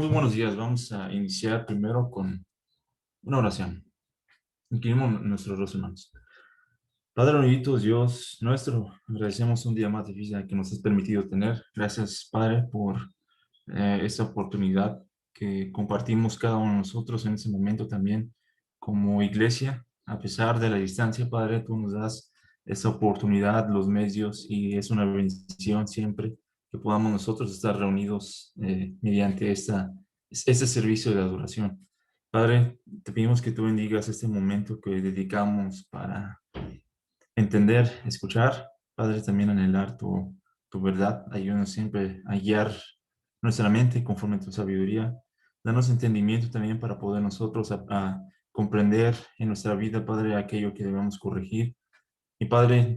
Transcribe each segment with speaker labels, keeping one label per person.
Speaker 1: Muy buenos días. Vamos a iniciar primero con una oración. Inclinemos nuestros rostros, hermanos. Padre bendito, Dios nuestro, agradecemos un día más de vida que nos has permitido tener. Gracias, Padre, por esta oportunidad que compartimos cada uno de nosotros en ese momento también como iglesia. A pesar de la distancia, Padre, tú nos das esa oportunidad, los medios, y es una bendición siempre que podamos nosotros estar reunidos mediante este servicio de adoración. Padre, te pedimos que tú bendigas este momento que dedicamos para entender, escuchar. Padre, también anhelar tu verdad. Ayúdanos siempre a guiar nuestra mente conforme a tu sabiduría. Danos entendimiento también para poder nosotros a comprender en nuestra vida, Padre, aquello que debemos corregir. Y Padre,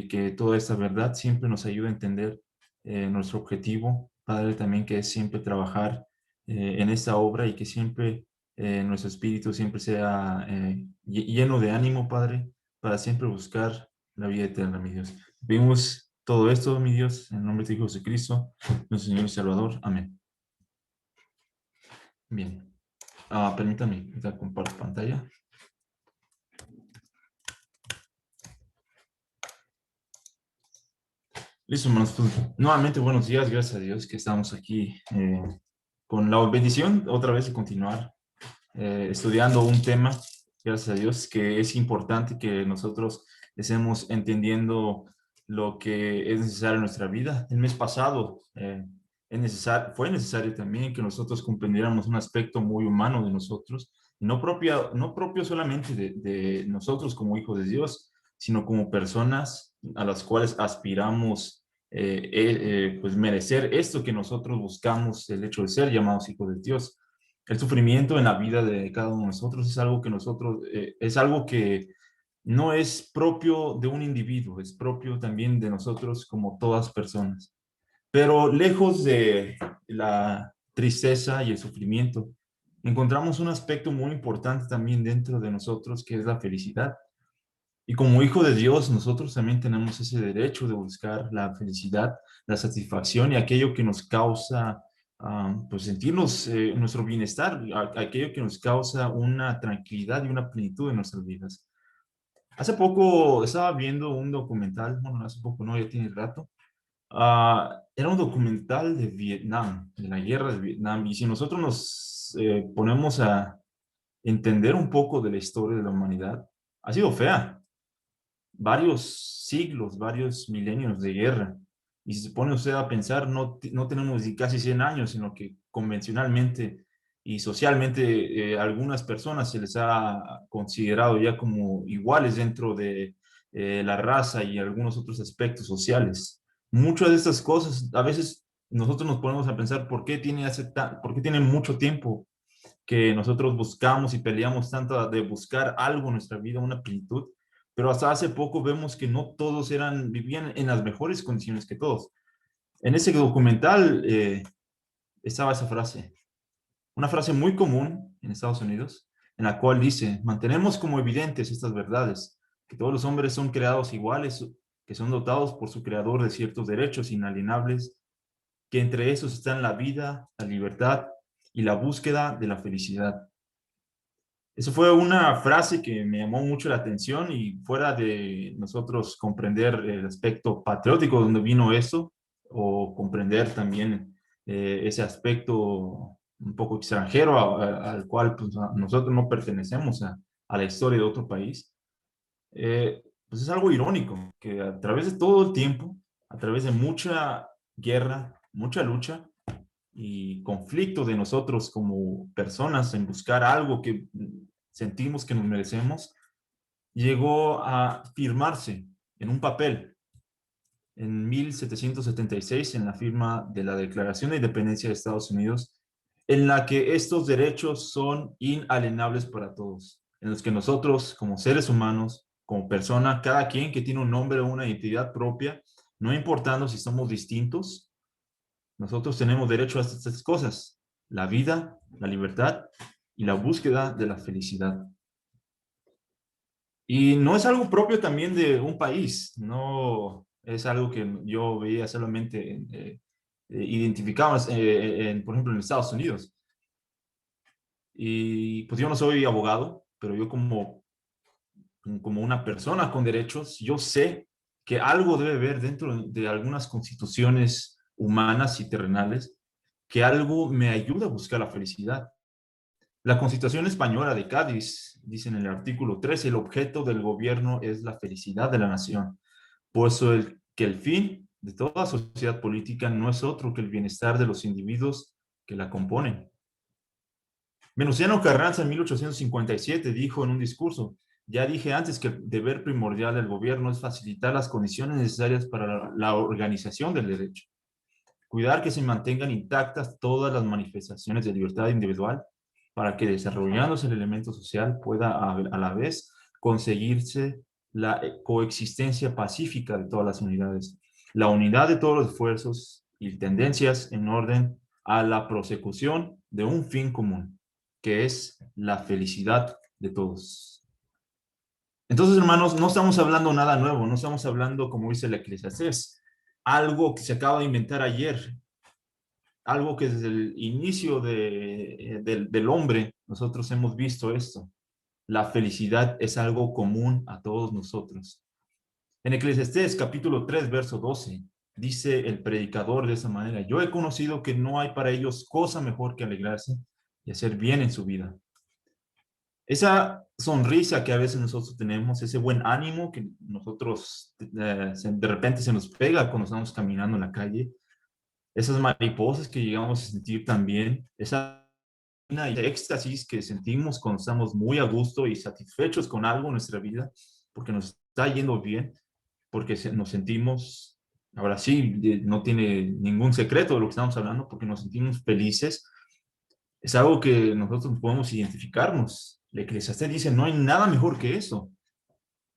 Speaker 1: que toda esta verdad siempre nos ayude a entender nuestro objetivo. Padre, también que es siempre trabajar en esta obra y que siempre nuestro espíritu siempre sea lleno de ánimo, Padre, para siempre buscar la vida eterna, mi Dios. Pedimos todo esto, mi Dios, en el nombre de tu Hijo Jesucristo, nuestro Señor y Salvador. Amén. Bien. Permítame, ahorita comparto pantalla. Listo, hermanos. Pues, nuevamente, buenos días. Gracias a Dios que estamos aquí con la bendición otra vez de continuar estudiando un tema, gracias a Dios, que es importante que nosotros estemos entendiendo lo que es necesario en nuestra vida. El mes pasado fue necesario también que nosotros comprendiéramos un aspecto muy humano de nosotros, no propio solamente de nosotros como hijos de Dios, sino como personas a las cuales aspiramos pues merecer esto que nosotros buscamos, el hecho de ser llamados hijos de Dios. El sufrimiento en la vida de cada uno de nosotros es algo que no es propio de un individuo, es propio también de nosotros como todas personas. Pero lejos de la tristeza y el sufrimiento, encontramos un aspecto muy importante también dentro de nosotros, que es la felicidad. Y como hijo de Dios, nosotros también tenemos ese derecho de buscar la felicidad, la satisfacción y aquello que nos causa, pues, sentirnos nuestro bienestar, aquello que nos causa una tranquilidad y una plenitud en nuestras vidas. Hace poco estaba viendo un documental, bueno, no hace poco, no, ya tiene rato. Era un documental de Vietnam, de la guerra de Vietnam. Y si nosotros nos ponemos a entender un poco de la historia de la humanidad, ha sido fea, varios siglos, varios milenios de guerra. Y si se pone usted a pensar, no tenemos ni casi 100 años, sino que convencionalmente y socialmente algunas personas se les ha considerado ya como iguales dentro de la raza y algunos otros aspectos sociales. Muchas de estas cosas, a veces nosotros nos ponemos a pensar por qué tiene mucho tiempo que nosotros buscamos y peleamos tanto de buscar algo en nuestra vida, una plenitud, pero hasta hace poco vemos que no todos vivían en las mejores condiciones que todos. En ese documental estaba esa frase, una frase muy común en Estados Unidos, en la cual dice: mantenemos como evidentes estas verdades, que todos los hombres son creados iguales, que son dotados por su creador de ciertos derechos inalienables, que entre esos están la vida, la libertad y la búsqueda de la felicidad. Eso fue una frase que me llamó mucho la atención, y fuera de nosotros comprender el aspecto patriótico de donde vino eso, o comprender también ese aspecto un poco extranjero al cual pues, nosotros no pertenecemos a la historia de otro país, pues es algo irónico que a través de todo el tiempo, a través de mucha guerra, mucha lucha y conflicto de nosotros como personas en buscar algo que sentimos que nos merecemos, llegó a firmarse en un papel en 1776 en la firma de la Declaración de Independencia de Estados Unidos, en la que estos derechos son inalienables para todos, en los que nosotros como seres humanos, como persona, cada quien que tiene un nombre o una identidad propia, no importando si somos distintos, nosotros tenemos derecho a estas cosas: la vida, la libertad y la búsqueda de la felicidad. Y no es algo propio también de un país, no es algo que yo veía solamente identificados, por ejemplo, en Estados Unidos. Y pues yo no soy abogado, pero yo como una persona con derechos, yo sé que algo debe haber dentro de algunas constituciones humanas y terrenales, que algo me ayuda a buscar la felicidad. La Constitución Española de Cádiz dice en el artículo 13: el objeto del gobierno es la felicidad de la nación, puesto que el fin de toda sociedad política no es otro que el bienestar de los individuos que la componen. Venustiano Carranza en 1857 dijo en un discurso: ya dije antes que el deber primordial del gobierno es facilitar las condiciones necesarias para la organización del derecho, cuidar que se mantengan intactas todas las manifestaciones de libertad individual, para que desarrollándose el elemento social pueda a la vez conseguirse la coexistencia pacífica de todas las unidades, la unidad de todos los esfuerzos y tendencias en orden a la prosecución de un fin común, que es la felicidad de todos. Entonces, hermanos, no estamos hablando nada nuevo, no estamos hablando, como dice la Eclesiastés, algo que se acaba de inventar ayer, algo que desde el inicio del hombre nosotros hemos visto esto. La felicidad es algo común a todos nosotros. En Eclesiastés capítulo 3, verso 12, dice el predicador de esa manera: yo he conocido que no hay para ellos cosa mejor que alegrarse y hacer bien en su vida. Esa sonrisa que a veces nosotros tenemos, ese buen ánimo que nosotros de repente se nos pega cuando estamos caminando en la calle, esas mariposas que llegamos a sentir también, esa éxtasis que sentimos cuando estamos muy a gusto y satisfechos con algo en nuestra vida, porque nos está yendo bien, porque nos sentimos, ahora sí, no tiene ningún secreto de lo que estamos hablando, porque nos sentimos felices, es algo que nosotros podemos identificarnos. La Eclesiastés dice: no hay nada mejor que eso.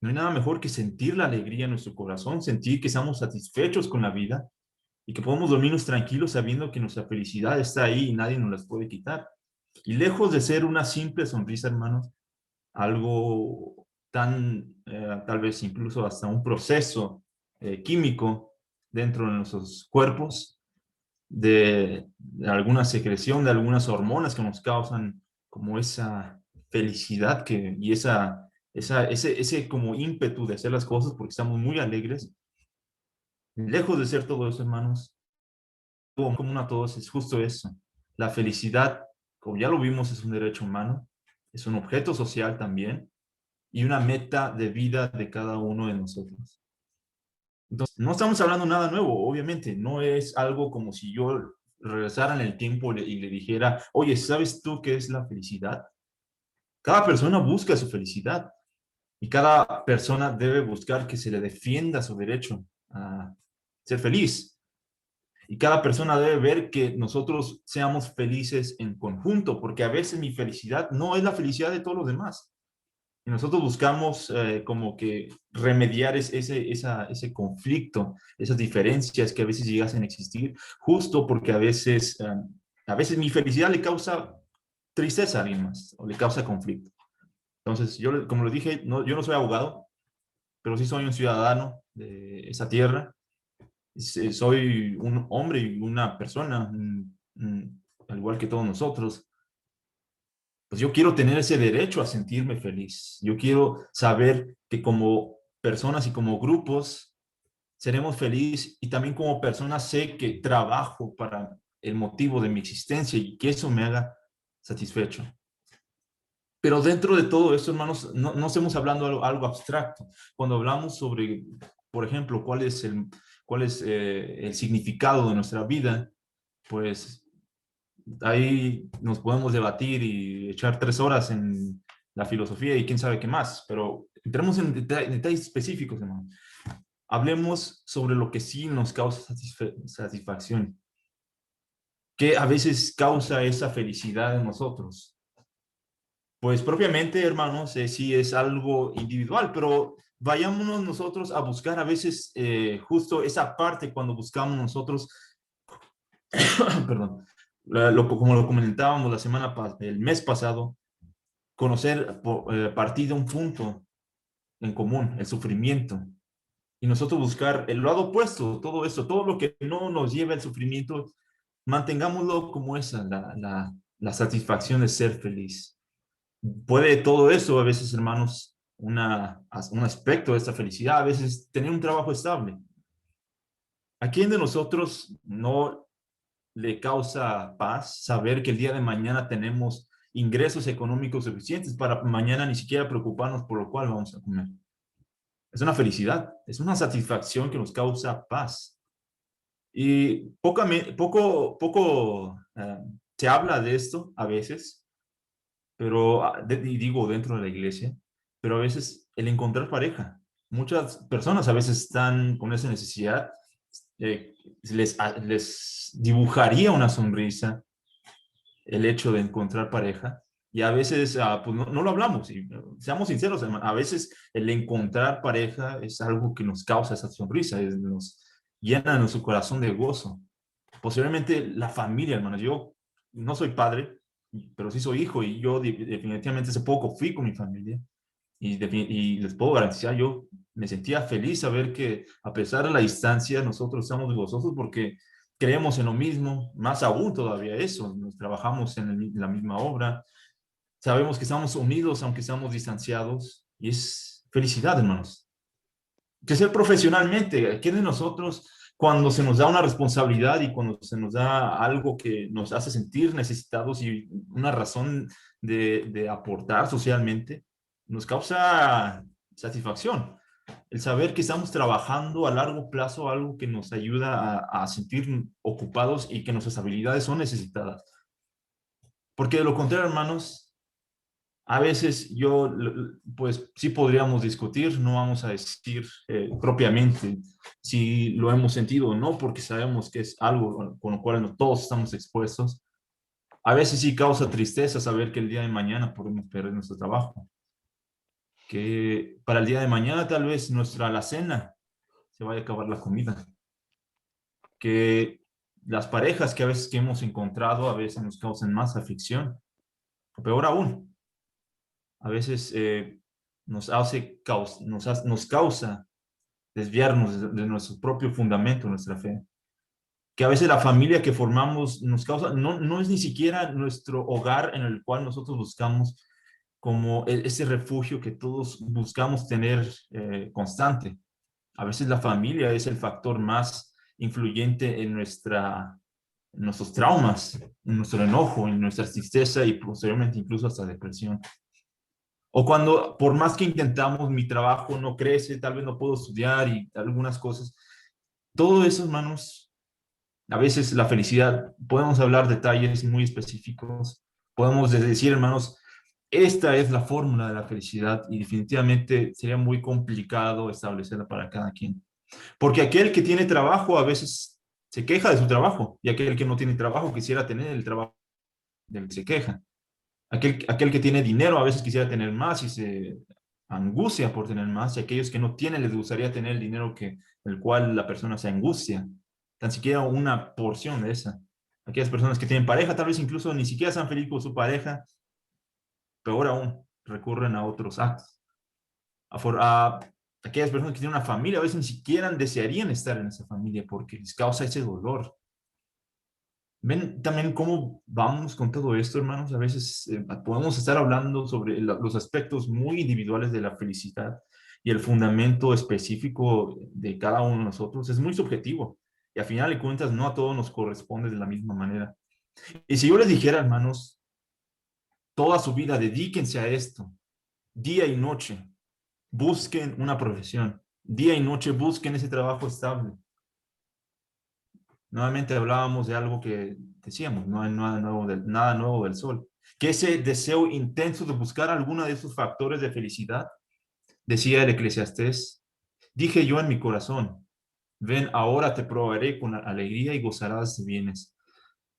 Speaker 1: No hay nada mejor que sentir la alegría en nuestro corazón, sentir que estamos satisfechos con la vida y que podemos dormirnos tranquilos sabiendo que nuestra felicidad está ahí y nadie nos las puede quitar. Y lejos de ser una simple sonrisa, hermanos, algo tan, tal vez incluso hasta un proceso químico dentro de nuestros cuerpos, de alguna secreción, de algunas hormonas que nos causan como esa felicidad y ese como ímpetu de hacer las cosas porque estamos muy alegres. Lejos de ser todo eso, hermanos, como común a todos es justo eso. La felicidad, como ya lo vimos, es un derecho humano, es un objeto social también y una meta de vida de cada uno de nosotros. Entonces, no estamos hablando nada nuevo, obviamente, no es algo como si yo regresara en el tiempo y le dijera: oye, ¿sabes tú qué es la felicidad? Cada persona busca su felicidad y cada persona debe buscar que se le defienda su derecho a ser feliz. Y cada persona debe ver que nosotros seamos felices en conjunto, porque a veces mi felicidad no es la felicidad de todos los demás. Y nosotros buscamos como que remediar ese conflicto, esas diferencias que a veces llegasen a existir, justo porque a veces mi felicidad le causa tristeza a alguien más o le causa conflicto. Entonces, yo, como les dije, no, yo no soy abogado, pero sí soy un ciudadano de esa tierra. Soy un hombre y una persona, al igual que todos nosotros. Pues yo quiero tener ese derecho a sentirme feliz. Yo quiero saber que como personas y como grupos seremos felices y también como personas sé que trabajo para el motivo de mi existencia y que eso me haga satisfecho. Pero dentro de todo esto, hermanos, no estamos hablando de algo abstracto. Cuando hablamos sobre, por ejemplo, cuál es el significado de nuestra vida, pues ahí nos podemos debatir y echar 3 horas en la filosofía y quién sabe qué más, pero entremos en detalles específicos, hermano. Hablemos sobre lo que sí nos causa satisfacción, que a veces causa esa felicidad en nosotros. Pues propiamente, hermanos, sí es algo individual, pero vayámonos nosotros a buscar a veces justo esa parte cuando buscamos nosotros, perdón, como lo comentábamos el mes pasado, conocer, partir de un punto en común, el sufrimiento, y nosotros buscar el lado opuesto, todo eso, todo lo que no nos lleva al sufrimiento, mantengámoslo como esa, la satisfacción de ser feliz. Puede todo eso, a veces, hermanos, un aspecto de esta felicidad, a veces tener un trabajo estable. ¿A quién de nosotros no le causa paz saber que el día de mañana tenemos ingresos económicos suficientes para mañana ni siquiera preocuparnos por lo cual vamos a comer? Es una felicidad, es una satisfacción que nos causa paz. Y poco se habla de esto a veces, pero y digo dentro de la iglesia, pero a veces el encontrar pareja. Muchas personas a veces están con esa necesidad, eh, les dibujaría una sonrisa el hecho de encontrar pareja. Y a veces pues no lo hablamos, y seamos sinceros, hermano, a veces el encontrar pareja es algo que nos causa esa sonrisa, nos llena nuestro corazón de gozo. Posiblemente la familia, hermano. Yo no soy padre, pero sí soy hijo, y yo definitivamente hace poco fui con mi familia, y les puedo garantizar, yo me sentía feliz saber que a pesar de la distancia, nosotros estamos gozosos porque creemos en lo mismo, más aún todavía eso, nos trabajamos en la misma obra, sabemos que estamos unidos aunque estamos distanciados, y es felicidad, hermanos. Crecer profesionalmente, ¿quién de nosotros cuando se nos da una responsabilidad y cuando se nos da algo que nos hace sentir necesitados y una razón de aportar socialmente, nos causa satisfacción? El saber que estamos trabajando a largo plazo, algo que nos ayuda a sentir ocupados y que nuestras habilidades son necesitadas. Porque de lo contrario, hermanos, a veces pues sí podríamos discutir, no vamos a decir propiamente si lo hemos sentido o no, porque sabemos que es algo con lo cual no todos estamos expuestos. A veces sí causa tristeza saber que el día de mañana podemos perder nuestro trabajo, que para el día de mañana tal vez nuestra alacena se vaya a acabar la comida, que las parejas que a veces que hemos encontrado a veces nos causan más aflicción, o peor aún, a veces nos causa desviarnos de nuestro propio fundamento, nuestra fe. Que a veces la familia que formamos nos causa, no es ni siquiera nuestro hogar en el cual nosotros buscamos como ese refugio que todos buscamos tener constante. A veces la familia es el factor más influyente en en nuestros traumas, en nuestro enojo, en nuestra tristeza y posteriormente incluso hasta depresión. O cuando, por más que intentamos, mi trabajo no crece, tal vez no puedo estudiar y algunas cosas. Todo eso, hermanos, a veces la felicidad, podemos hablar detalles muy específicos, podemos decir, hermanos, esta es la fórmula de la felicidad, y definitivamente sería muy complicado establecerla para cada quien. Porque aquel que tiene trabajo a veces se queja de su trabajo, y aquel que no tiene trabajo quisiera tener el trabajo del que se queja. Aquel que tiene dinero a veces quisiera tener más y se angustia por tener más, y aquellos que no tienen les gustaría tener el dinero el cual la persona se angustia, tan siquiera una porción de esa. Aquellas personas que tienen pareja tal vez incluso ni siquiera sean felices con su pareja, peor aún, recurren a otros actos. A aquellas personas que tienen una familia a veces ni siquiera desearían estar en esa familia porque les causa ese dolor. Ven también cómo vamos con todo esto, hermanos. A veces podemos estar hablando sobre los aspectos muy individuales de la felicidad, y el fundamento específico de cada uno de nosotros es muy subjetivo. Y al final de cuentas, no a todos nos corresponde de la misma manera. Y si yo les dijera, hermanos, toda su vida dedíquense a esto, día y noche, busquen una profesión, día y noche busquen ese trabajo estable. Nuevamente hablábamos de algo que decíamos, no hay nada nuevo del sol. Que ese deseo intenso de buscar alguno de esos factores de felicidad, decía el Eclesiastés, dije yo en mi corazón, ven, ahora te probaré con alegría y gozarás de bienes.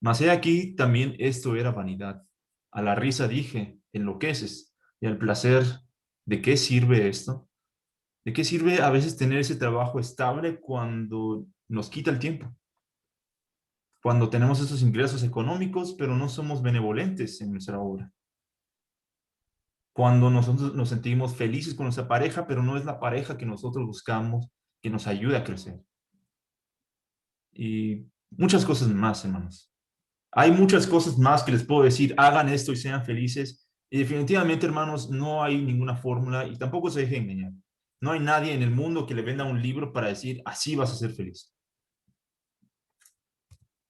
Speaker 1: Mas he aquí también esto era vanidad. A la risa dije, enloqueces, y al placer, ¿de qué sirve esto? ¿De qué sirve a veces tener ese trabajo estable cuando nos quita el tiempo? Cuando tenemos esos ingresos económicos, pero no somos benevolentes en nuestra obra. Cuando nosotros nos sentimos felices con nuestra pareja, pero no es la pareja que nosotros buscamos que nos ayude a crecer. Y muchas cosas más, hermanos. Hay muchas cosas más que les puedo decir, hagan esto y sean felices. Y definitivamente, hermanos, no hay ninguna fórmula y tampoco se dejen engañar. No hay nadie en el mundo que le venda un libro para decir, así vas a ser feliz.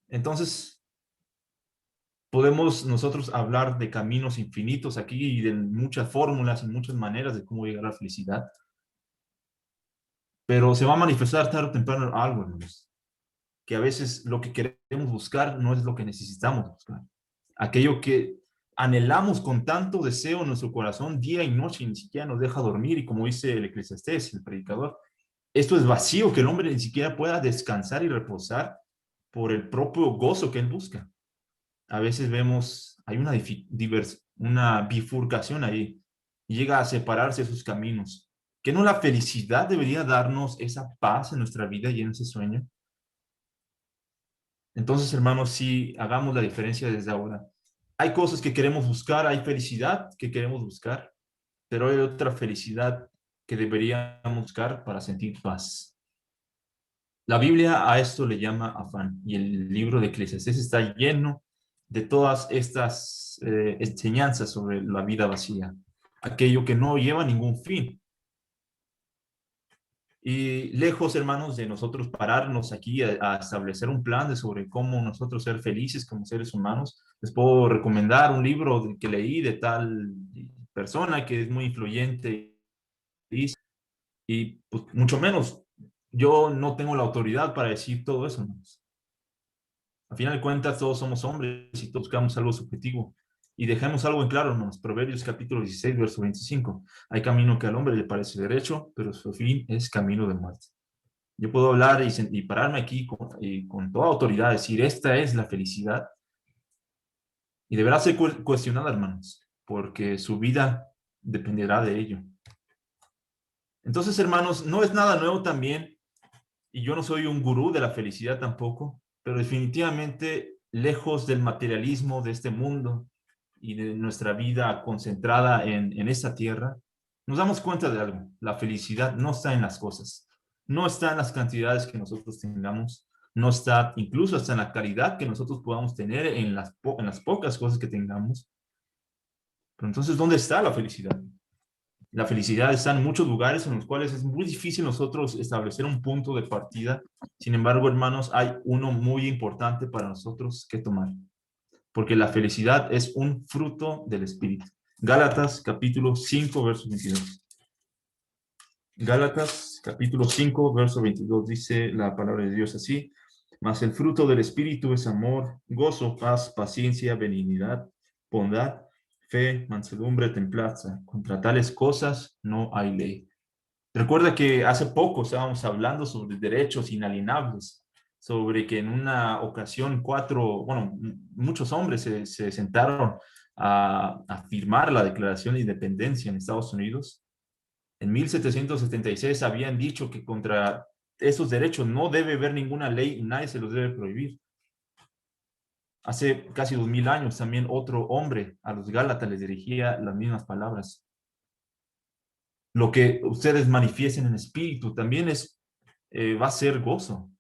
Speaker 1: Entonces, podemos nosotros hablar de caminos infinitos aquí y de muchas fórmulas y muchas maneras de cómo llegar a la felicidad, pero se va a manifestar tarde o temprano algo, hermanos, que a veces lo que queremos buscar no es lo que necesitamos buscar. Aquello que anhelamos con tanto deseo en nuestro corazón día y noche y ni siquiera nos deja dormir, y como dice el Eclesiastés, el predicador, esto es vacío, que el hombre ni siquiera pueda descansar y reposar por el propio gozo que él busca. A veces vemos, hay una bifurcación ahí, y llega a separarse sus caminos. ¿Que no la felicidad debería darnos esa paz en nuestra vida y en ese sueño? Entonces, hermanos, sí, hagamos la diferencia desde ahora. Hay cosas que queremos buscar, hay felicidad que queremos buscar, pero hay otra felicidad que deberíamos buscar para sentir paz. La Biblia a esto le llama afán, y el libro de Eclesiastés está lleno de todas estas enseñanzas sobre la vida vacía, aquello que no lleva ningún fin. Y lejos, hermanos, de nosotros pararnos aquí a establecer un plan de sobre cómo nosotros ser felices como seres humanos, les puedo recomendar un libro que leí de tal persona que es muy influyente y pues, mucho menos. Yo no tengo la autoridad para decir todo eso, hermanos. Al final de cuentas, todos somos hombres y todos buscamos algo subjetivo. Y dejemos algo en claro, hermanos. Proverbios capítulo 16, verso 25. Hay camino que al hombre le parece derecho, pero su fin es camino de muerte. Yo puedo hablar y pararme aquí con toda autoridad, decir, esta es la felicidad. Y deberá ser cuestionada, hermanos, porque su vida dependerá de ello. Entonces, hermanos, no es nada nuevo también, y yo no soy un gurú de la felicidad tampoco, pero definitivamente lejos del materialismo de este mundo y de nuestra vida concentrada en esta tierra, nos damos cuenta de algo. La felicidad no está en las cosas, no está en las cantidades que nosotros tengamos, no está incluso hasta en la calidad que nosotros podamos tener en las pocas cosas que tengamos. Pero entonces, ¿dónde está la felicidad? La felicidad está en muchos lugares en los cuales es muy difícil nosotros establecer un punto de partida. Sin embargo, hermanos, hay uno muy importante para nosotros que tomar, porque la felicidad es un fruto del Espíritu. Gálatas capítulo 5, verso 22. Gálatas capítulo 5, verso 22 dice la palabra de Dios así: mas el fruto del Espíritu es amor, gozo, paz, paciencia, benignidad, bondad, fe, mansedumbre, templanza. Contra tales cosas no hay ley. Recuerda que hace poco estábamos hablando sobre derechos inalienables, sobre que en una ocasión muchos hombres se sentaron a firmar la Declaración de Independencia en Estados Unidos. En 1776 habían dicho que contra esos derechos no debe haber ninguna ley y nadie se los debe prohibir. Hace casi 2000 años también otro hombre a los Gálatas les dirigía las mismas palabras. Lo que ustedes manifiesten en espíritu también va a ser gozo.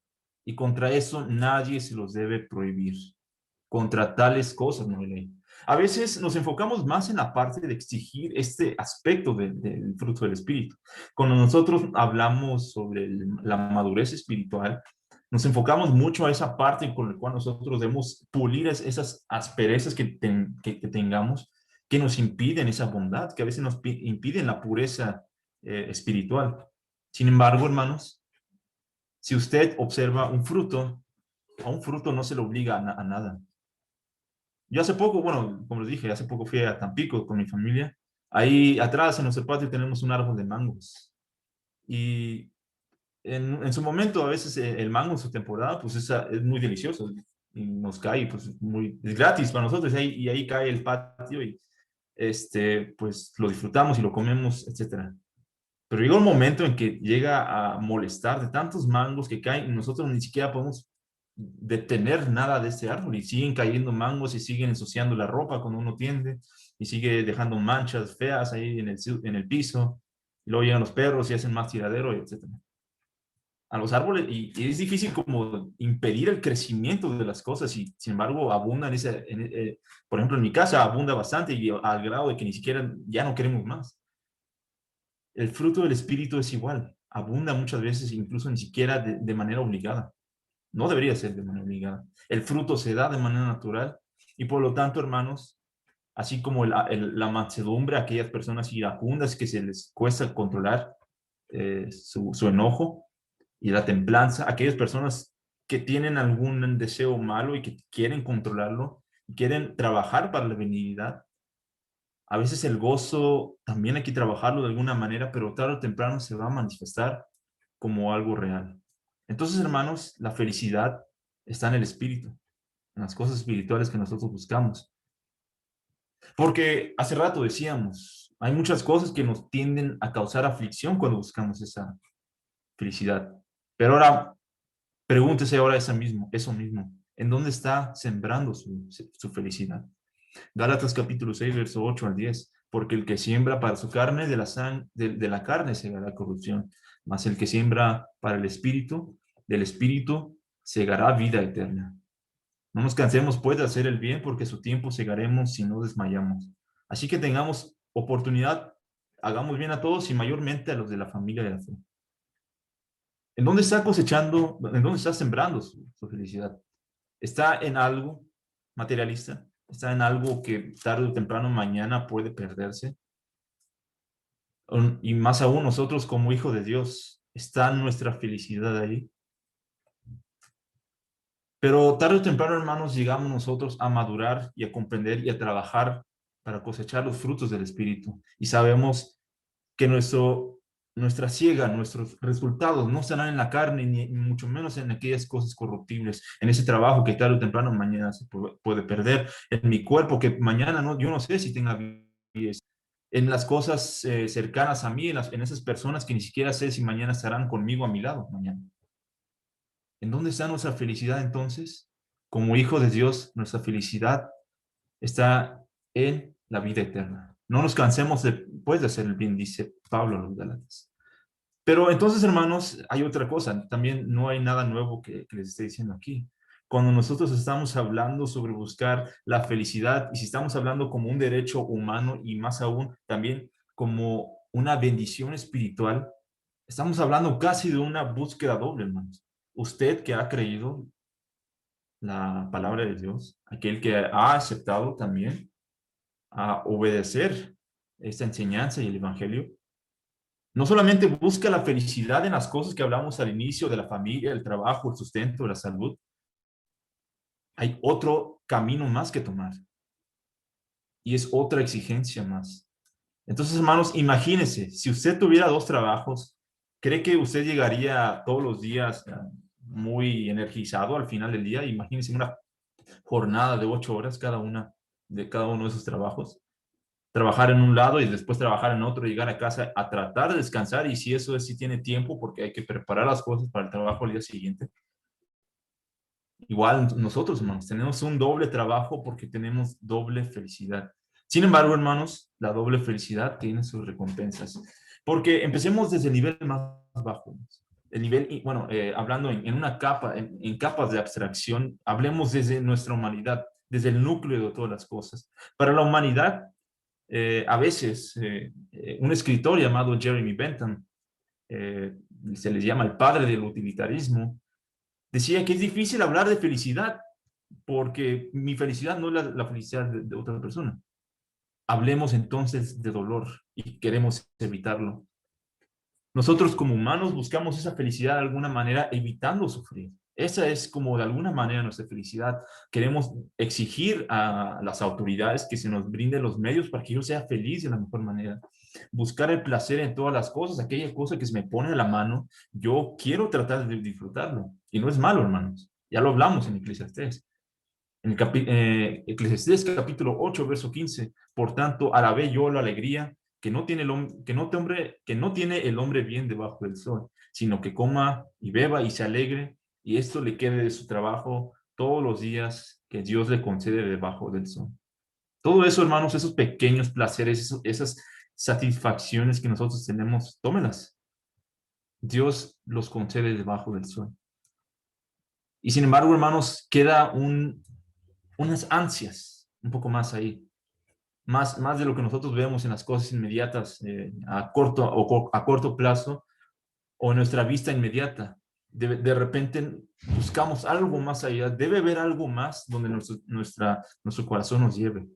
Speaker 1: Y contra eso nadie se los debe prohibir. Contra tales cosas no hay ley. A veces nos enfocamos más en la parte de exigir este aspecto del fruto del espíritu. Cuando nosotros hablamos sobre la madurez espiritual, nos enfocamos mucho a esa parte con la cual nosotros debemos pulir esas asperezas que tengamos, que nos impiden esa bondad, que a veces nos impiden la pureza espiritual. Sin embargo, hermanos, si usted observa un fruto, a un fruto no se le obliga a nada. Yo hace poco, bueno, como les dije, hace poco fui a Tampico con mi familia. Ahí atrás en nuestro patio tenemos un árbol de mangos. Y en su momento, a veces el mango en su temporada, pues es muy delicioso. Y nos cae, pues es gratis para nosotros. Y ahí cae el patio y pues lo disfrutamos y lo comemos, etcétera. Pero llega un momento en que llega a molestar de tantos mangos que caen y nosotros ni siquiera podemos detener nada de este árbol y siguen cayendo mangos y siguen ensuciando la ropa cuando uno tiende y sigue dejando manchas feas ahí en el piso y luego llegan los perros y hacen más tiradero, etc. a los árboles y es difícil como impedir el crecimiento de las cosas y sin embargo abundan por ejemplo en mi casa abunda bastante y al grado de que ni siquiera ya no queremos más. El fruto del espíritu es igual, abunda muchas veces incluso ni siquiera de manera obligada. No debería ser de manera obligada. El fruto se da de manera natural y por lo tanto, hermanos, así como la mansedumbre, aquellas personas iracundas que se les cuesta controlar su enojo, y la templanza, aquellas personas que tienen algún deseo malo y que quieren controlarlo, quieren trabajar para la benignidad. A veces el gozo también hay que trabajarlo de alguna manera, pero tarde o temprano se va a manifestar como algo real. Entonces, hermanos, la felicidad está en el espíritu, en las cosas espirituales que nosotros buscamos. Porque hace rato decíamos, hay muchas cosas que nos tienden a causar aflicción cuando buscamos esa felicidad. Pero ahora pregúntese ahora eso mismo. ¿En dónde está sembrando su felicidad? Gálatas capítulo 6, verso 8 al 10. Porque el que siembra para su carne, de la carne segará corrupción. Mas el que siembra para el espíritu, del espíritu segará vida eterna. No nos cansemos pues de hacer el bien, porque su tiempo segaremos si no desmayamos. Así que tengamos oportunidad, hagamos bien a todos y mayormente a los de la familia de la fe. ¿En dónde está cosechando, en dónde está sembrando su felicidad? ¿Está en algo materialista? ¿Está en algo que tarde o temprano mañana puede perderse? Y más aún nosotros como hijos de Dios, ¿está nuestra felicidad ahí? Pero tarde o temprano, hermanos, llegamos nosotros a madurar y a comprender y a trabajar para cosechar los frutos del Espíritu. Y sabemos que nuestra siega, nuestros resultados no estarán en la carne, ni mucho menos en aquellas cosas corruptibles, en ese trabajo que tarde o temprano mañana se puede perder, en mi cuerpo que mañana no, yo no sé si tenga vida, en las cosas cercanas a mí, en esas personas que ni siquiera sé si mañana estarán conmigo a mi lado mañana. ¿En dónde está nuestra felicidad entonces? Como hijos de Dios, nuestra felicidad está en la vida eterna. No nos cansemos después de hacer el bien, dice Pablo a los Gálatas. Pero entonces, hermanos, hay otra cosa. También no hay nada nuevo que les esté diciendo aquí. Cuando nosotros estamos hablando sobre buscar la felicidad y si estamos hablando como un derecho humano y más aún también como una bendición espiritual, estamos hablando casi de una búsqueda doble, hermanos. Usted que ha creído la palabra de Dios, aquel que ha aceptado también a obedecer esta enseñanza y el evangelio, no solamente busca la felicidad en las cosas que hablamos al inicio de la familia, el trabajo, el sustento, la salud, hay otro camino más que tomar y es otra exigencia más. Entonces, hermanos, imagínense, si usted tuviera dos trabajos, ¿cree que usted llegaría todos los días muy energizado al final del día? Imagínense una jornada de 8 horas cada uno de esos trabajos. Trabajar en un lado y después trabajar en otro, llegar a casa a tratar de descansar y si eso es, si tiene tiempo porque hay que preparar las cosas para el trabajo al día siguiente. Igual nosotros, hermanos, tenemos un doble trabajo porque tenemos doble felicidad. Sin embargo, hermanos, la doble felicidad tiene sus recompensas. Porque empecemos desde el nivel más bajo. El nivel, y bueno, hablando en una capa, en capas de abstracción, hablemos desde nuestra humanidad, desde el núcleo de todas las cosas. Para la humanidad, a veces un escritor llamado Jeremy Bentham, se les llama el padre del utilitarismo, decía que es difícil hablar de felicidad porque mi felicidad no es la felicidad de otra persona. Hablemos entonces de dolor y queremos evitarlo. Nosotros como humanos buscamos esa felicidad de alguna manera evitando sufrir. Esa es como de alguna manera nuestra felicidad. Queremos exigir a las autoridades que se nos brinden los medios para que yo sea feliz de la mejor manera. Buscar el placer en todas las cosas, aquella cosa que se me pone a la mano, yo quiero tratar de disfrutarlo. Y no es malo, hermanos. Ya lo hablamos en Eclesiastés. En Eclesiastés capítulo 8, verso 15. Por tanto, alabé yo la alegría que no tiene el hombre bien debajo del sol, sino que coma y beba y se alegre, y esto le quede de su trabajo todos los días que Dios le concede debajo del sol. Todo eso, hermanos, esos pequeños placeres, esas satisfacciones que nosotros tenemos, tómelas. Dios los concede debajo del sol. Y sin embargo, hermanos, queda unas ansias un poco más ahí, más de lo que nosotros vemos en las cosas inmediatas, a corto plazo, o en nuestra vista inmediata. De repente buscamos algo más allá. Debe haber algo más donde nuestro corazón nos lleve.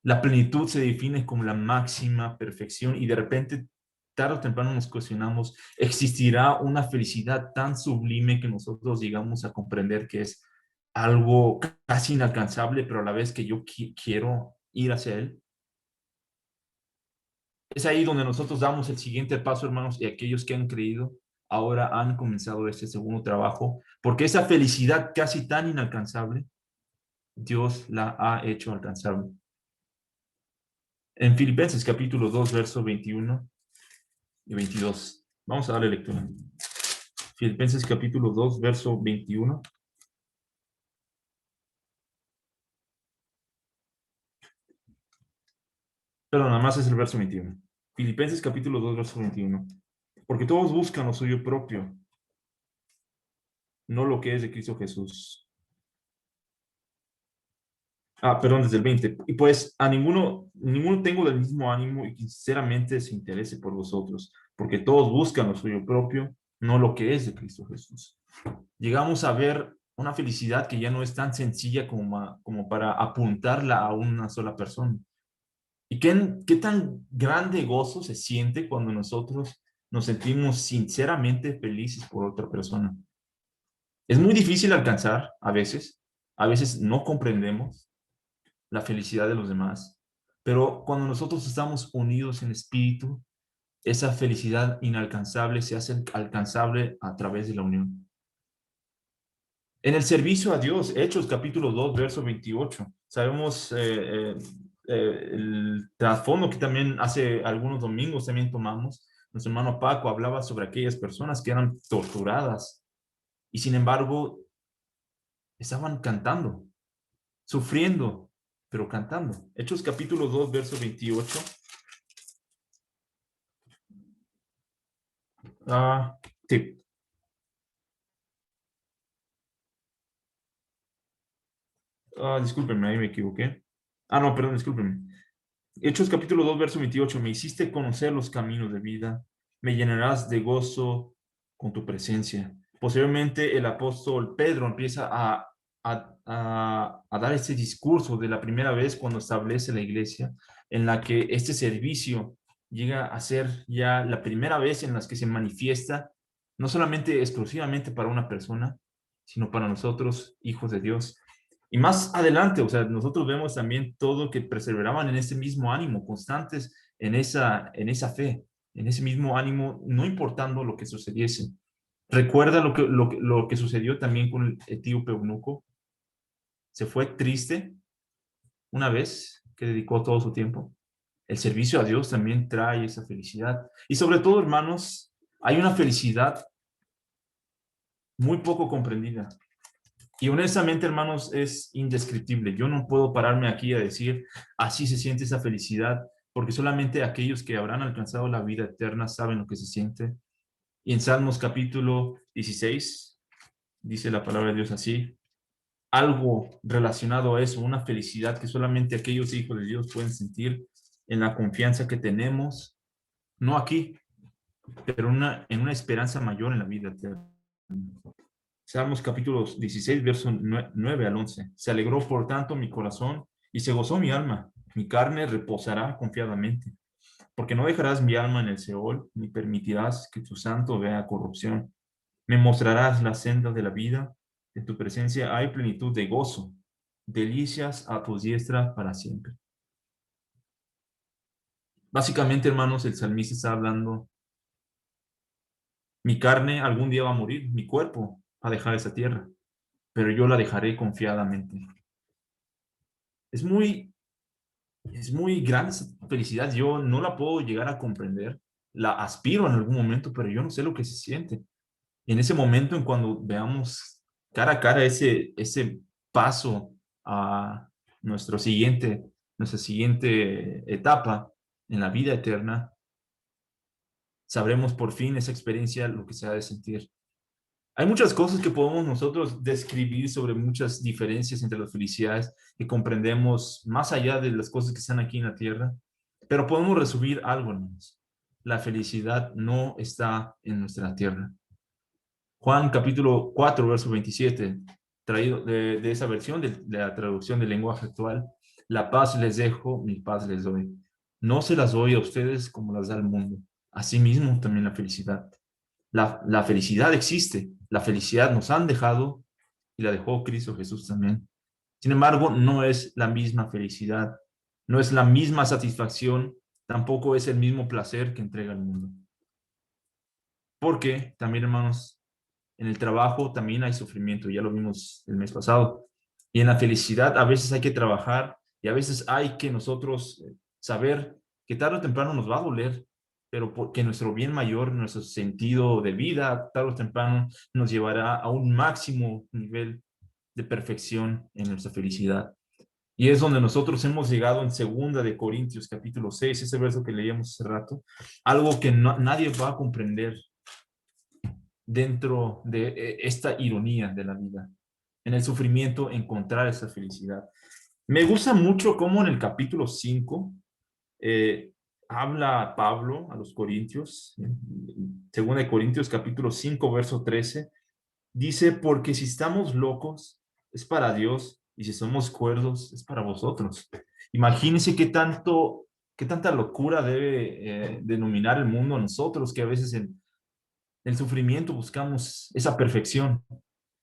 Speaker 1: La plenitud se define como la máxima perfección y de repente, tarde o temprano nos cuestionamos, ¿existirá una felicidad tan sublime que nosotros llegamos a comprender que es algo casi inalcanzable, pero a la vez que yo quiero ir hacia él? Es ahí donde nosotros damos el siguiente paso, hermanos, y aquellos que han creído ahora han comenzado este segundo trabajo, porque esa felicidad casi tan inalcanzable, Dios la ha hecho alcanzable. En Filipenses capítulo 2, verso 21 y 22. Vamos a darle lectura. Filipenses capítulo 2, verso 21. Pero nada más es el verso 21. Filipenses capítulo 2, verso 21. Porque todos buscan lo suyo propio, no lo que es de Cristo Jesús. Perdón, desde el 20. Y pues a ninguno tengo del mismo ánimo y que sinceramente se interese por vosotros, porque todos buscan lo suyo propio, no lo que es de Cristo Jesús. Llegamos a ver una felicidad que ya no es tan sencilla como para apuntarla a una sola persona. ¿Y qué tan grande gozo se siente cuando nosotros nos sentimos sinceramente felices por otra persona? Es muy difícil alcanzar a veces no comprendemos la felicidad de los demás, pero cuando nosotros estamos unidos en espíritu, esa felicidad inalcanzable se hace alcanzable a través de la unión. En el servicio a Dios, Hechos capítulo 2, verso 28, sabemos el trasfondo que también hace algunos domingos también tomamos. Nuestro hermano Paco hablaba sobre aquellas personas que eran torturadas y sin embargo estaban cantando, sufriendo, pero cantando. Hechos capítulo 2, verso 28. Sí. Discúlpenme, ahí me equivoqué. No, perdón, discúlpenme. Hechos capítulo 2, verso 28. Me hiciste conocer los caminos de vida, me llenarás de gozo con tu presencia. Posteriormente, el apóstol Pedro empieza a dar este discurso de la primera vez cuando establece la iglesia, en la que este servicio llega a ser ya la primera vez en las que se manifiesta, no solamente exclusivamente para una persona, sino para nosotros, hijos de Dios. Y más adelante, o sea, nosotros vemos también todo que perseveraban en ese mismo ánimo, constantes en esa fe, en ese mismo ánimo, no importando lo que sucediese. Recuerda lo que sucedió también con el etíope eunuco. Se fue triste una vez que dedicó todo su tiempo. El servicio a Dios también trae esa felicidad. Y sobre todo, hermanos, hay una felicidad muy poco comprendida. Y honestamente, hermanos, es indescriptible. Yo no puedo pararme aquí a decir, así se siente esa felicidad, porque solamente aquellos que habrán alcanzado la vida eterna saben lo que se siente. Y en Salmos capítulo 16 dice la palabra de Dios así, algo relacionado a eso, una felicidad que solamente aquellos hijos de Dios pueden sentir en la confianza que tenemos, no aquí, pero en una esperanza mayor en la vida eterna. Salmos capítulo 16, versos 9 al 11. Se alegró por tanto mi corazón y se gozó mi alma. Mi carne reposará confiadamente, porque no dejarás mi alma en el Seol, ni permitirás que tu santo vea corrupción. Me mostrarás la senda de la vida. En tu presencia hay plenitud de gozo, delicias a tu diestra para siempre. Básicamente, hermanos, el salmista está hablando, mi carne algún día va a morir, mi cuerpo va a dejar esa tierra, pero yo la dejaré confiadamente. Es muy, es muy grande esa felicidad. Yo no la puedo llegar a comprender. La aspiro en algún momento, pero yo no sé lo que se siente. Y en ese momento, en cuando veamos cara a cara ese paso a nuestra siguiente etapa en la vida eterna, sabremos por fin esa experiencia, lo que se ha de sentir. Hay muchas cosas que podemos nosotros describir sobre muchas diferencias entre las felicidades que comprendemos más allá de las cosas que están aquí en la tierra, pero podemos resumir algo, hermanos. La felicidad no está en nuestra tierra. Juan capítulo 4, verso 27, traído de esa versión de la traducción del lenguaje actual. La paz les dejo, mi paz les doy. No se las doy a ustedes como las da el mundo. Asimismo, también la felicidad. La felicidad existe, la felicidad nos han dejado y la dejó Cristo Jesús también. Sin embargo, no es la misma felicidad, no es la misma satisfacción, tampoco es el mismo placer que entrega el mundo. Porque también, hermanos, en el trabajo también hay sufrimiento, ya lo vimos el mes pasado. Y en la felicidad a veces hay que trabajar y a veces hay que nosotros saber que tarde o temprano nos va a doler, pero porque nuestro bien mayor, nuestro sentido de vida, tarde o temprano nos llevará a un máximo nivel de perfección en nuestra felicidad. Y es donde nosotros hemos llegado en segunda de Corintios capítulo 6, ese verso que leíamos hace rato, algo que nadie va a comprender dentro de esta ironía de la vida, en el sufrimiento encontrar esa felicidad. Me gusta mucho cómo en el capítulo 5 habla Pablo a los Corintios, según de Corintios capítulo 5 verso 13, dice, porque si estamos locos es para Dios y si somos cuerdos es para vosotros. Imagínense qué tanta locura debe denominar el mundo a nosotros, que a veces en el sufrimiento buscamos esa perfección,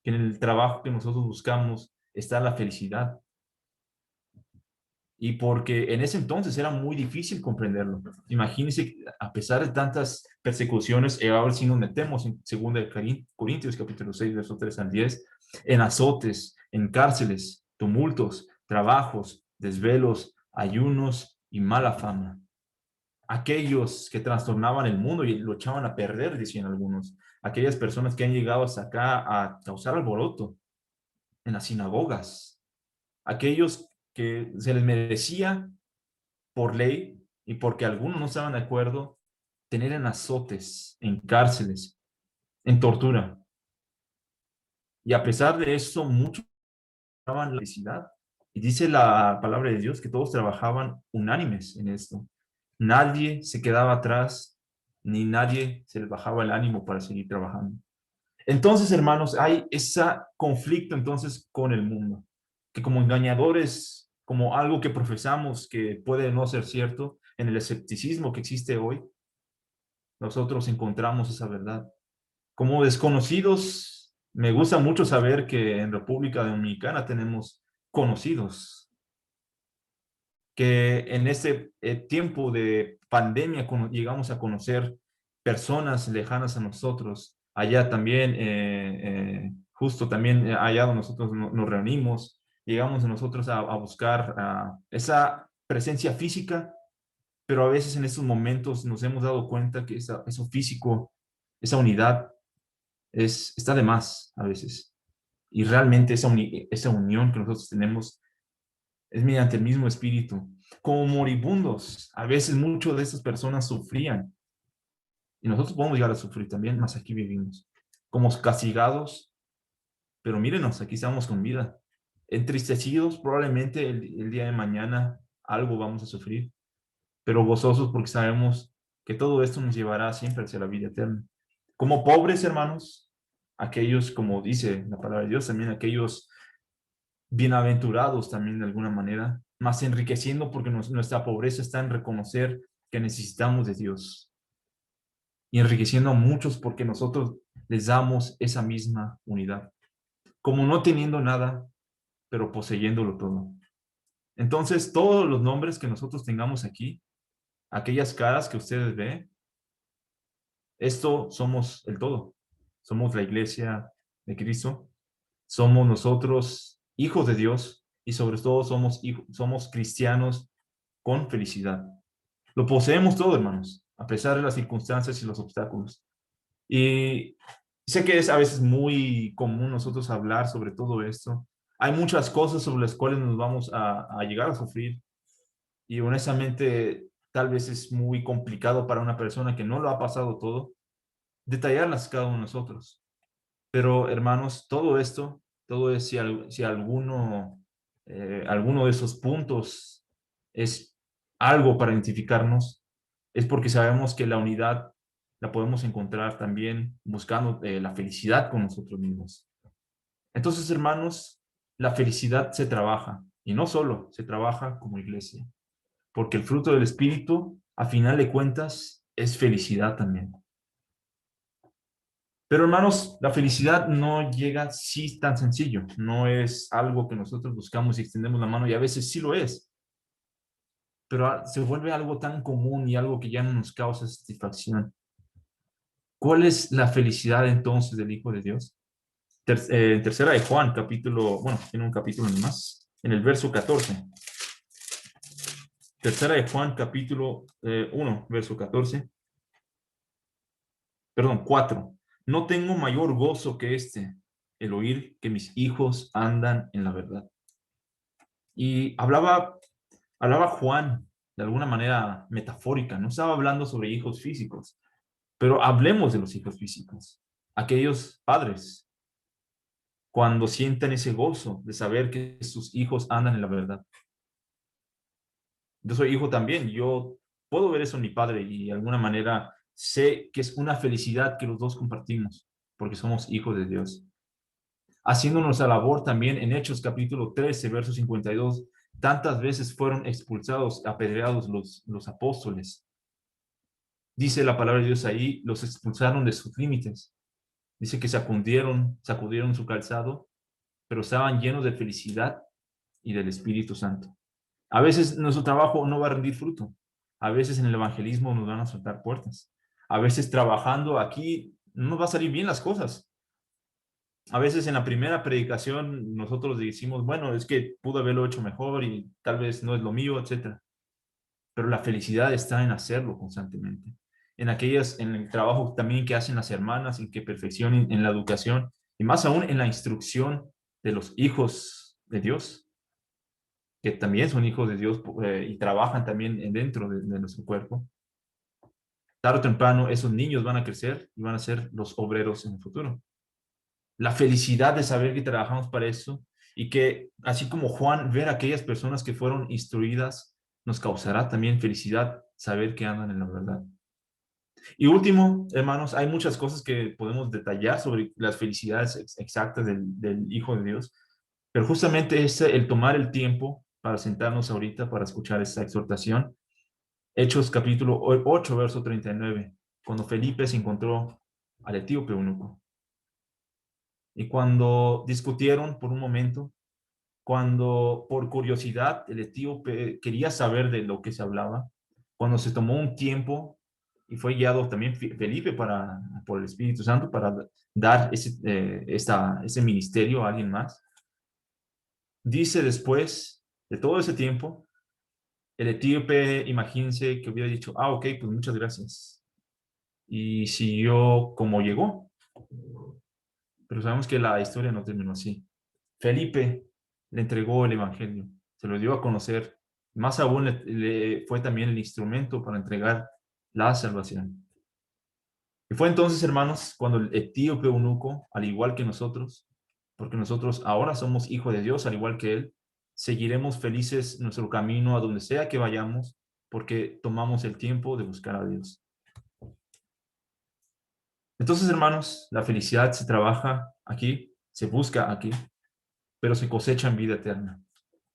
Speaker 1: que en el trabajo que nosotros buscamos está la felicidad. Y porque en ese entonces era muy difícil comprenderlo. Imagínense, a pesar de tantas persecuciones, ahora sí nos metemos en 2 Corintios capítulo 6, verso 3 al 10, en azotes, en cárceles, tumultos, trabajos, desvelos, ayunos y mala fama. Aquellos que trastornaban el mundo y lo echaban a perder, decían algunos. Aquellas personas que han llegado hasta acá a causar alboroto en las sinagogas. Aquellos que se les merecía por ley y porque algunos no estaban de acuerdo, tener en azotes, en cárceles, en tortura. Y a pesar de eso, muchos trabajaban la felicidad. Y dice la palabra de Dios que todos trabajaban unánimes en esto. Nadie se quedaba atrás, ni nadie se les bajaba el ánimo para seguir trabajando. Entonces, hermanos, hay ese conflicto entonces con el mundo, que como engañadores, como algo que profesamos que puede no ser cierto, en el escepticismo que existe hoy, nosotros encontramos esa verdad. Como desconocidos, me gusta mucho saber que en República Dominicana tenemos conocidos, que en este tiempo de pandemia llegamos a conocer personas lejanas a nosotros. Allá también, justo también allá donde nosotros nos reunimos, llegamos nosotros a buscar esa presencia física, pero a veces en estos momentos nos hemos dado cuenta que eso físico, esa unidad, está de más a veces. Y realmente esa unión que nosotros tenemos es mediante el mismo espíritu. Como moribundos, a veces muchas de estas personas sufrían y nosotros podemos llegar a sufrir también, más aquí vivimos. Como castigados, pero mírenos, aquí estamos con vida. Entristecidos, probablemente el día de mañana algo vamos a sufrir, pero gozosos porque sabemos que todo esto nos llevará siempre hacia la vida eterna. Como pobres hermanos, aquellos, como dice la palabra de Dios, también aquellos bienaventurados también de alguna manera, más enriqueciendo porque nuestra pobreza está en reconocer que necesitamos de Dios y enriqueciendo a muchos porque nosotros les damos esa misma unidad, como no teniendo nada, pero poseyéndolo todo. Entonces, todos los nombres que nosotros tengamos aquí, aquellas caras que ustedes ven, esto somos el todo. Somos la iglesia de Cristo, somos nosotros hijos de Dios y sobre todo somos cristianos con felicidad. Lo poseemos todo, hermanos, a pesar de las circunstancias y los obstáculos. Y sé que es a veces muy común nosotros hablar sobre todo esto. Hay muchas cosas sobre las cuales nos vamos a llegar a sufrir y honestamente tal vez es muy complicado para una persona que no lo ha pasado todo, detallarlas cada uno de nosotros. Pero hermanos, todo es si alguno de esos puntos es algo para identificarnos, es porque sabemos que la unidad la podemos encontrar también buscando la felicidad con nosotros mismos. Entonces, hermanos, la felicidad se trabaja, y no solo se trabaja como iglesia, porque el fruto del Espíritu, a final de cuentas, es felicidad también. Pero hermanos, la felicidad no llega así tan sencillo, no es algo que nosotros buscamos y extendemos la mano, y a veces sí lo es, pero se vuelve algo tan común y algo que ya no nos causa satisfacción. ¿Cuál es la felicidad entonces del Hijo de Dios? Tercera de Juan, capítulo, bueno, tiene un capítulo más, en el verso 14. Tercera de Juan, capítulo 1, verso 14. Perdón, 4. No tengo mayor gozo que este, el oír que mis hijos andan en la verdad. Y hablaba Juan de alguna manera metafórica, no estaba hablando sobre hijos físicos, pero hablemos de los hijos físicos, aquellos padres, cuando sientan ese gozo de saber que sus hijos andan en la verdad. Yo soy hijo también, yo puedo ver eso en mi padre y de alguna manera sé que es una felicidad que los dos compartimos, porque somos hijos de Dios. Haciendo nuestra labor también en Hechos capítulo 13, verso 52, tantas veces fueron expulsados, apedreados los apóstoles. Dice la palabra de Dios ahí, los expulsaron de sus límites. Dice que sacudieron su calzado, pero estaban llenos de felicidad y del Espíritu Santo. A veces nuestro trabajo no va a rendir fruto. A veces en el evangelismo nos van a soltar puertas. A veces trabajando aquí no nos va a salir bien las cosas. A veces en la primera predicación nosotros decimos, bueno, es que pudo haberlo hecho mejor y tal vez no es lo mío, etcétera. Pero la felicidad está en hacerlo constantemente. En el trabajo también que hacen las hermanas, en que perfeccionen en la educación y más aún en la instrucción de los hijos de Dios, que también son hijos de Dios y trabajan también dentro de nuestro cuerpo. Tarde o temprano esos niños van a crecer y van a ser los obreros en el futuro. La felicidad de saber que trabajamos para eso y que, así como Juan, ver a aquellas personas que fueron instruidas, nos causará también felicidad saber que andan en la verdad. Y último, hermanos, hay muchas cosas que podemos detallar sobre las felicidades exactas del Hijo de Dios, pero justamente es el tomar el tiempo para sentarnos ahorita para escuchar esta exhortación. Hechos capítulo 8, verso 39, cuando Felipe se encontró al etíope eunuco. Y cuando discutieron por un momento, cuando por curiosidad el etíope quería saber de lo que se hablaba, cuando se tomó un tiempo y fue guiado también Felipe por el Espíritu Santo para dar ese ministerio a alguien más, dice después de todo ese tiempo, el etíope, imagínense que hubiera dicho, ok, pues muchas gracias. Y siguió como llegó. Pero sabemos que la historia no terminó así. Felipe le entregó el Evangelio, se lo dio a conocer. Más aún fue también el instrumento para entregar la salvación. Y fue entonces, hermanos, cuando el etíope eunuco, al igual que nosotros, porque nosotros ahora somos hijos de Dios, al igual que él, seguiremos felices nuestro camino a donde sea que vayamos, porque tomamos el tiempo de buscar a Dios. Entonces, hermanos, la felicidad se trabaja aquí, se busca aquí, pero se cosecha en vida eterna.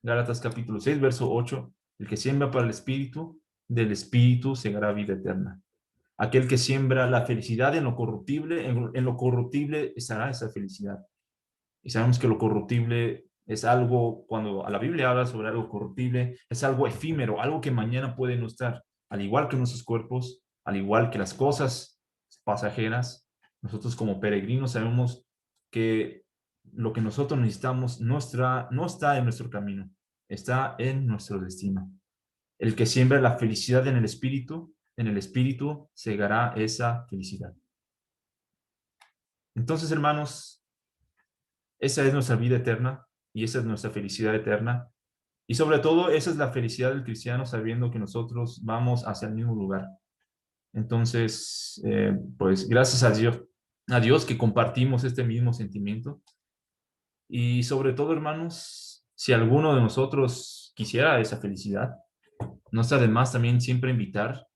Speaker 1: Gálatas capítulo 6, verso 8. El que siembra para el Espíritu, del Espíritu segará vida eterna. Aquel que siembra la felicidad en lo corruptible, en lo corruptible estará esa felicidad. Y sabemos que lo corruptible es algo, cuando a la Biblia habla sobre algo corruptible, es algo efímero, algo que mañana puede no estar. Al igual que nuestros cuerpos, al igual que las cosas pasajeras, nosotros como peregrinos sabemos que lo que nosotros necesitamos no está en nuestro camino, está en nuestro destino. El que siembra la felicidad en el espíritu segará esa felicidad. Entonces, hermanos, esa es nuestra vida eterna y esa es nuestra felicidad eterna. Y sobre todo, esa es la felicidad del cristiano, sabiendo que nosotros vamos hacia el mismo lugar. Entonces, pues gracias a Dios que compartimos este mismo sentimiento. Y sobre todo, hermanos, si alguno de nosotros quisiera esa felicidad, no está de más también siempre invitar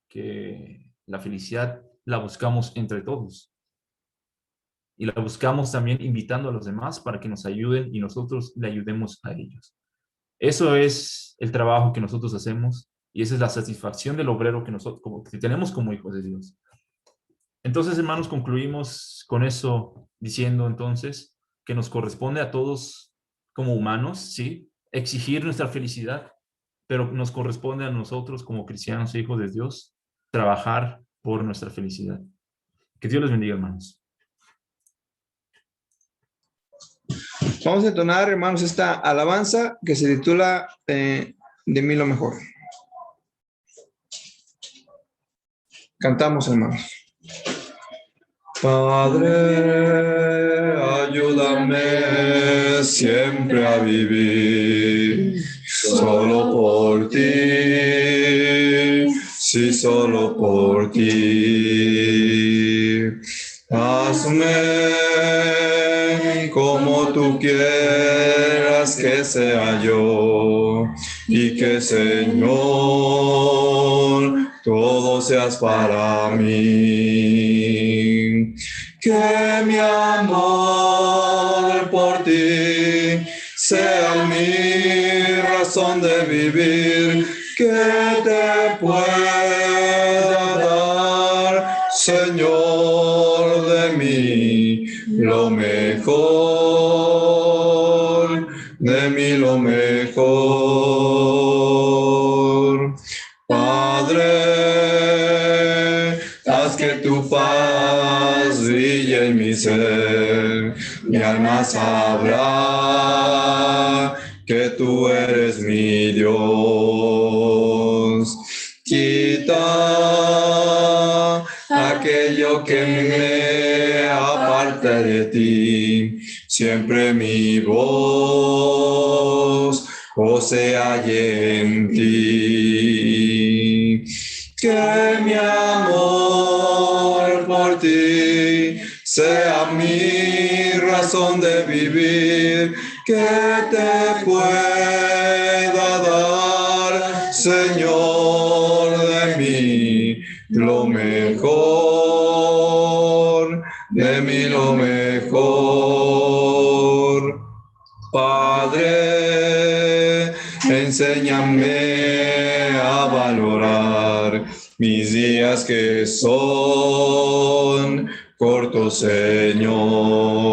Speaker 1: que la felicidad la buscamos entre todos. Y la buscamos también invitando a los demás para que nos ayuden y nosotros le ayudemos a ellos. Eso es el trabajo que nosotros hacemos y esa es la satisfacción del obrero que nosotros que tenemos como hijos de Dios. Entonces, hermanos, concluimos con eso diciendo entonces que nos corresponde a todos como humanos, ¿sí? Exigir nuestra felicidad, pero nos corresponde a nosotros como cristianos e hijos de Dios trabajar por nuestra felicidad. Que Dios les bendiga, hermanos.
Speaker 2: Vamos a entonar, hermanos, esta alabanza que se titula De mí lo mejor. Cantamos, hermanos. Padre, ayúdame siempre a vivir solo por ti, sí, solo por ti. Hazme como tú quieras que sea yo y que, Señor, todo seas para mí. Que mi amor por ti sea mi razón de vivir, que te pueda dar, Señor, de mí lo mejor, de mí lo mejor. Padre, haz que tu paz brille en mi ser, mi alma sabrá que tú eres mi Dios. Quita aquello que me aparte de ti, siempre mi voz se halle en ti. Que mi amor por ti sea mi razón de vivir, que te pueda dar, Señor, de mí lo mejor, de mí lo mejor. Padre, enséñame a valorar mis días que son cortos, Señor.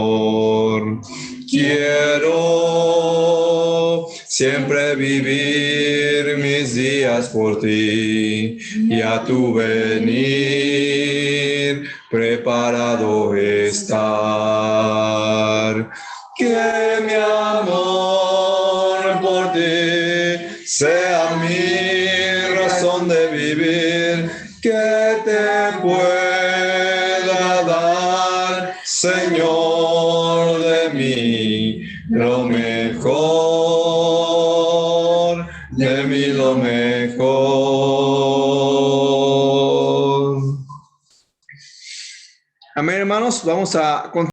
Speaker 2: Quiero siempre vivir mis días por ti y a tu venir preparado estar. Que mi amor por ti sea mi razón de vivir, que te pueda dar, Señor, de mí lo mejor, de mí lo mejor. Amén, hermanos. Vamos a continuar.